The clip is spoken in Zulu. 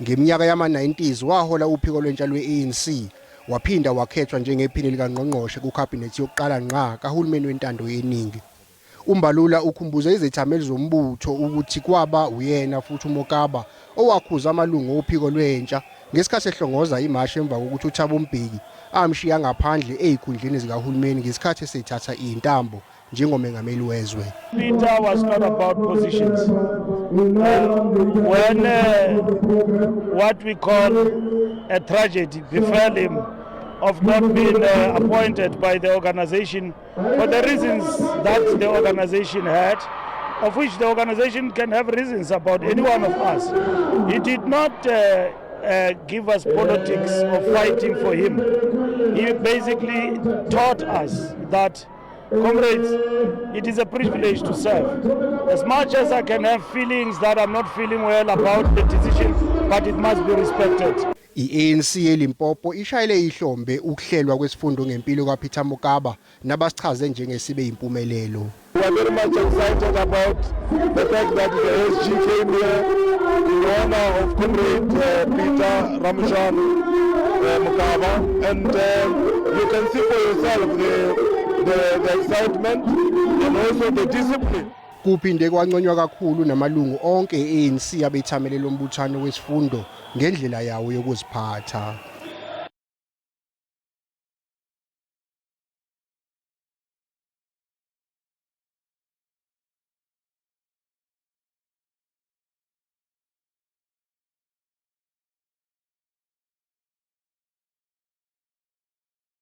Ngeminyaka yama-90s wahola uphiko lwentsha lwe-ANC, waphinda wakhethwa njengephini likangqongqoshe kukhabhinethi yokuqala ngqa kahulumeni wentando yeningi. uMbalula ukhumbuza izethameli zombutho ukuthi kwaba uyena futhi uMokaba owakhuza amalungu ophiko lwentsha ngesikhathi ehlongoza imashi emva kokuthi uThabo Mbeki amshiya ngaphandle ezikhundleni zikahulumeni ngesikhathi esethatha intambo njengomengameli wezwe. Peter was not about positions. When what we call a tragedy befell him of not being appointed by the organization for the reasons that the organization had, of which the organization can have reasons about any one of us. He did not give us politics of fighting for him. He basically taught us that, comrades, it is a privilege to serve. As much as I can have feelings that I'm not feeling well about the decision, but it must be respected. I-ANC eLimpopo ishayile ihlombe ukuhlelwa kwesifundo ngempilo kaPeter Mokaba nabasichaze njengesibe impumelelo. We are very much excited about the fact that the SG came here in honor of comrade Peter Mokaba, and you can see for yourself the excitement and also the discipline. Kuphinde kwanconywa kakhulu namalungu onke e-ANC abethamele lombuthano wesifundo ngendlela yawo yokuziphatha.